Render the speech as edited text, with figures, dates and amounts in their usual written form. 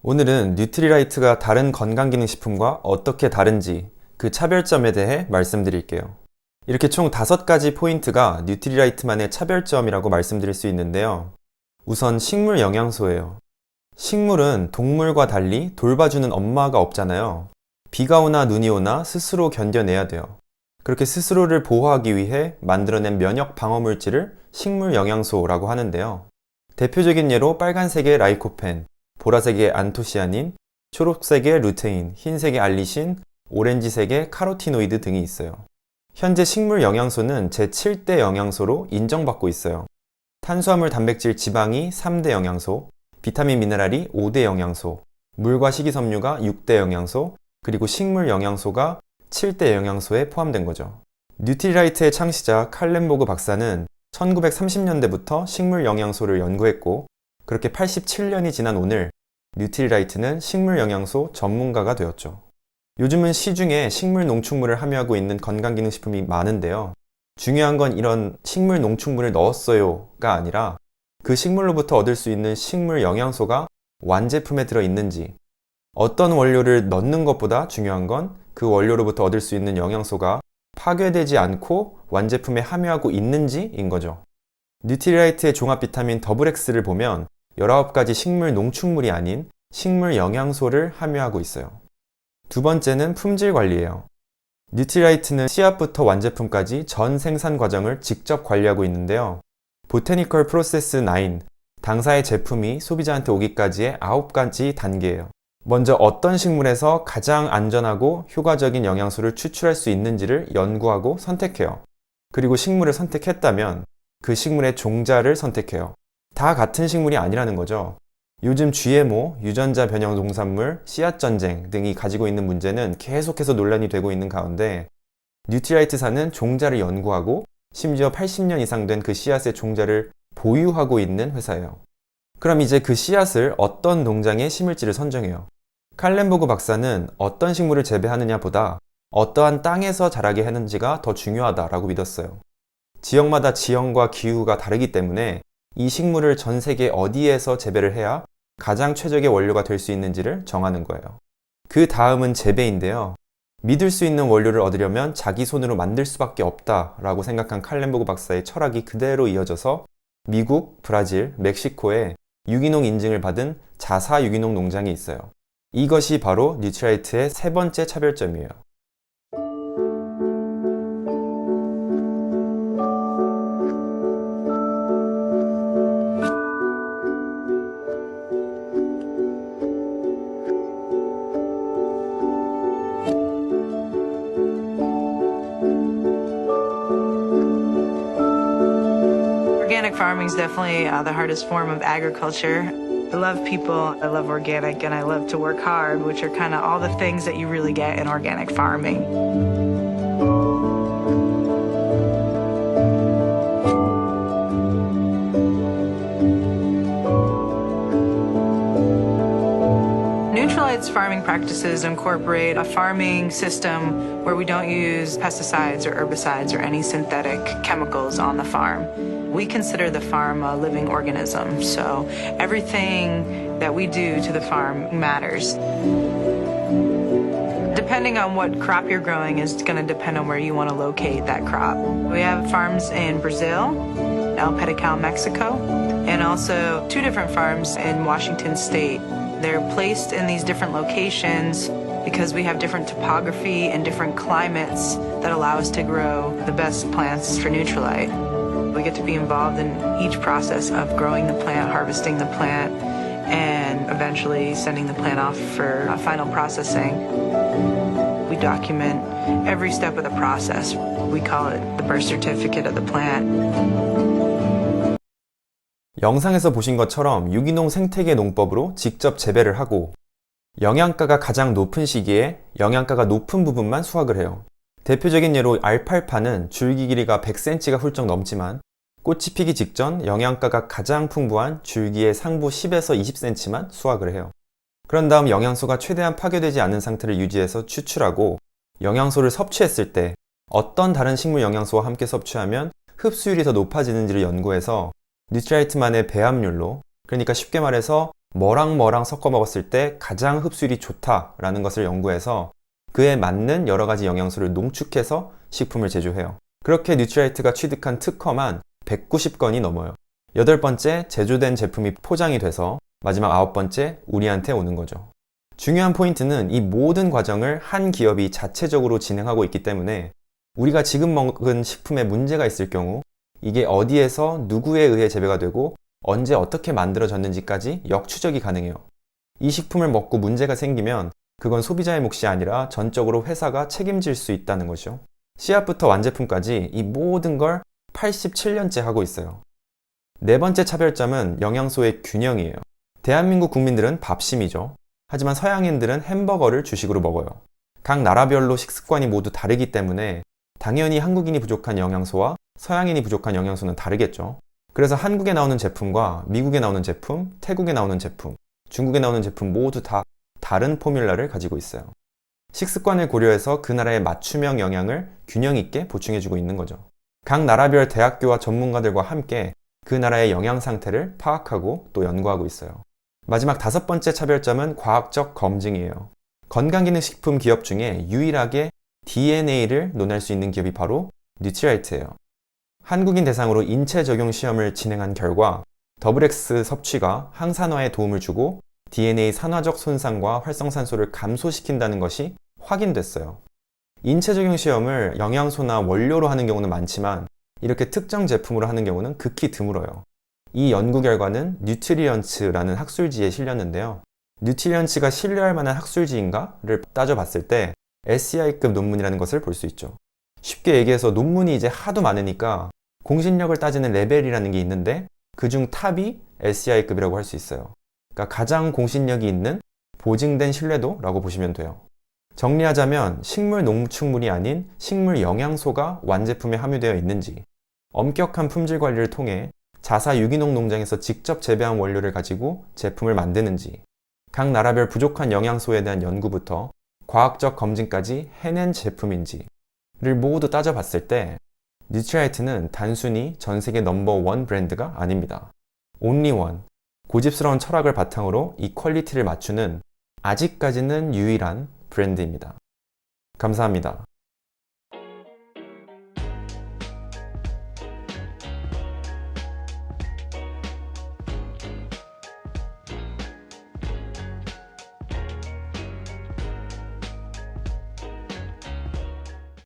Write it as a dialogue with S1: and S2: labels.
S1: 오늘은 뉴트리라이트가 다른 건강기능식품과 어떻게 다른지 그 차별점에 대해 말씀드릴게요. 이렇게 총 5가지 포인트가 뉴트리라이트만의 차별점이라고 말씀드릴 수 있는데요. 우선 식물 영양소예요. 식물은 동물과 달리 돌봐주는 엄마가 없잖아요. 비가 오나 눈이 오나 스스로 견뎌내야 돼요. 그렇게 스스로를 보호하기 위해 만들어낸 면역 방어 물질을 식물 영양소라고 하는데요. 대표적인 예로 빨간색의 라이코펜, 보라색의 안토시아닌, 초록색의 루테인, 흰색의 알리신, 오렌지색의 카로티노이드 등이 있어요. 현재 식물 영양소는 제7대 영양소로 인정받고 있어요. 탄수화물, 단백질, 지방이 3대 영양소, 비타민, 미네랄이 5대 영양소, 물과 식이섬유가 6대 영양소, 그리고 식물 영양소가 7대 영양소에 포함된 거죠. 뉴트리라이트의 창시자 칼렌보그 박사는 1930년대부터 식물 영양소를 연구했고, 그렇게 87년이 지난 오늘 뉴트리라이트는 식물 영양소 전문가가 되었죠. 요즘은 시중에 식물 농축물을 함유하고 있는 건강기능식품이 많은데요. 중요한 건 이런 식물 농축물을 넣었어요가 아니라 그 식물로부터 얻을 수 있는 식물 영양소가 완제품에 들어있는지, 어떤 원료를 넣는 것보다 중요한 건 그 원료로부터 얻을 수 있는 영양소가 파괴되지 않고 완제품에 함유하고 있는지인 거죠. 뉴트리라이트의 종합 비타민 XX를 보면 19가지 식물 농축물이 아닌 식물 영양소를 함유하고 있어요. 두 번째는 품질 관리예요. 뉴트리라이트는 씨앗부터 완제품까지 전 생산 과정을 직접 관리하고 있는데요. 보테니컬 프로세스 9, 당사의 제품이 소비자한테 오기까지의 9가지 단계예요. 먼저 어떤 식물에서 가장 안전하고 효과적인 영양소를 추출할 수 있는지를 연구하고 선택해요. 그리고 식물을 선택했다면 그 식물의 종자를 선택해요. 다 같은 식물이 아니라는 거죠. 요즘 GMO, 유전자 변형 농산물, 씨앗 전쟁 등이 가지고 있는 문제는 계속해서 논란이 되고 있는 가운데 뉴트리라이트사는 종자를 연구하고 심지어 80년 이상 된 그 씨앗의 종자를 보유하고 있는 회사예요. 그럼 이제 그 씨앗을 어떤 농장에 심을지를 선정해요. 칼렌보그 박사는 어떤 식물을 재배하느냐보다 어떠한 땅에서 자라게 하는지가 더 중요하다라고 믿었어요. 지역마다 지형과 기후가 다르기 때문에 이 식물을 전 세계 어디에서 재배를 해야 가장 최적의 원료가 될 수 있는지를 정하는 거예요. 그 다음은 재배인데요. 믿을 수 있는 원료를 얻으려면 자기 손으로 만들 수밖에 없다라고 생각한 칼렌보그 박사의 철학이 그대로 이어져서 미국, 브라질, 멕시코에 유기농 인증을 받은 자사 유기농 농장이 있어요. 이것이 바로 뉴트리라이트의 세 번째 차별점이에요.
S2: Organic farming is definitely the hardest form of agriculture. I love people, I love organic, and I love to work hard, which are kind of all the things that you really get in organic farming. Nutrilite's farming practices incorporate a farming system where we don't use pesticides or herbicides or any synthetic chemicals on the farm. We consider the farm a living organism, so everything that we do to the farm matters. Depending on what crop you're growing is going to depend on where you want to locate that crop. We have farms in Brazil, El Pedical, Mexico, and also 2 different farms in Washington State. They're placed in these different locations because we have different topography and different climates that allow us to grow the best plants for Nutrilite. We get to be involved in each process of growing the plant, harvesting the plant, and eventually sending the plant off for final processing. We document every step of the process. We call it the birth certificate of the plant.
S1: 영상에서 보신 것처럼 유기농 생태계 농법으로 직접 재배를 하고 영양가가 가장 높은 시기에 영양가가 높은 부분만 수확을 해요. 대표적인 예로 알팔파는 줄기 길이가 100cm가 훌쩍 넘지만 꽃이 피기 직전 영양가가 가장 풍부한 줄기의 상부 10에서 20cm만 수확을 해요. 그런 다음 영양소가 최대한 파괴되지 않은 상태를 유지해서 추출하고 영양소를 섭취했을 때 어떤 다른 식물 영양소와 함께 섭취하면 흡수율이 더 높아지는지를 연구해서 뉴트리라이트만의 배합률로, 그러니까 쉽게 말해서 뭐랑 섞어 먹었을 때 가장 흡수율이 좋다라는 것을 연구해서 그에 맞는 여러 가지 영양소를 농축해서 식품을 제조해요. 그렇게 뉴트리라이트가 취득한 특허만 190건이 넘어요. 8번째 제조된 제품이 포장이 돼서 마지막 9번째 우리한테 오는 거죠. 중요한 포인트는 이 모든 과정을 한 기업이 자체적으로 진행하고 있기 때문에 우리가 지금 먹은 식품에 문제가 있을 경우 이게 어디에서 누구에 의해 재배가 되고 언제 어떻게 만들어졌는지까지 역추적이 가능해요. 이 식품을 먹고 문제가 생기면 그건 소비자의 몫이 아니라 전적으로 회사가 책임질 수 있다는 거죠. 씨앗부터 완제품까지 이 모든 걸 87년째 하고 있어요. 네 번째 차별점은 영양소의 균형이에요. 대한민국 국민들은 밥심이죠. 하지만 서양인들은 햄버거를 주식으로 먹어요. 각 나라별로 식습관이 모두 다르기 때문에 당연히 한국인이 부족한 영양소와 서양인이 부족한 영양소는 다르겠죠. 그래서 한국에 나오는 제품과 미국에 나오는 제품, 태국에 나오는 제품, 중국에 나오는 제품 모두 다 다른 포뮬라를 가지고 있어요. 식습관을 고려해서 그 나라의 맞춤형 영양을 균형 있게 보충해주고 있는 거죠. 각 나라별 대학교와 전문가들과 함께 그 나라의 영양 상태를 파악하고 또 연구하고 있어요. 마지막 5번째 차별점은 과학적 검증이에요. 건강기능식품 기업 중에 유일하게 DNA를 논할 수 있는 기업이 바로 뉴트리라이트예요. 한국인 대상으로 인체 적용 시험을 진행한 결과 XX 섭취가 항산화에 도움을 주고 DNA 산화적 손상과 활성산소를 감소시킨다는 것이 확인됐어요. 인체 적용 시험을 영양소나 원료로 하는 경우는 많지만 이렇게 특정 제품으로 하는 경우는 극히 드물어요. 이 연구 결과는 뉴트리언츠라는 학술지에 실렸는데요. 뉴트리언츠가 신뢰할 만한 학술지인가를 따져봤을 때 SCI급 논문이라는 것을 볼 수 있죠. 쉽게 얘기해서 논문이 이제 하도 많으니까 공신력을 따지는 레벨이라는 게 있는데 그중 탑이 SCI급이라고 할 수 있어요. 그러니까 가장 공신력이 있는 보증된 신뢰도라고 보시면 돼요. 정리하자면 식물 농축물이 아닌 식물 영양소가 완제품에 함유되어 있는지, 엄격한 품질 관리를 통해 자사 유기농 농장에서 직접 재배한 원료를 가지고 제품을 만드는지, 각 나라별 부족한 영양소에 대한 연구부터 과학적 검증까지 해낸 제품인지를 모두 따져봤을 때 뉴트리라이트는 단순히 전 세계 넘버1 브랜드가 아닙니다. only one. 고집스러운 철학을 바탕으로 이 퀄리티를 맞추는 아직까지는 유일한 브랜드입니다. 감사합니다.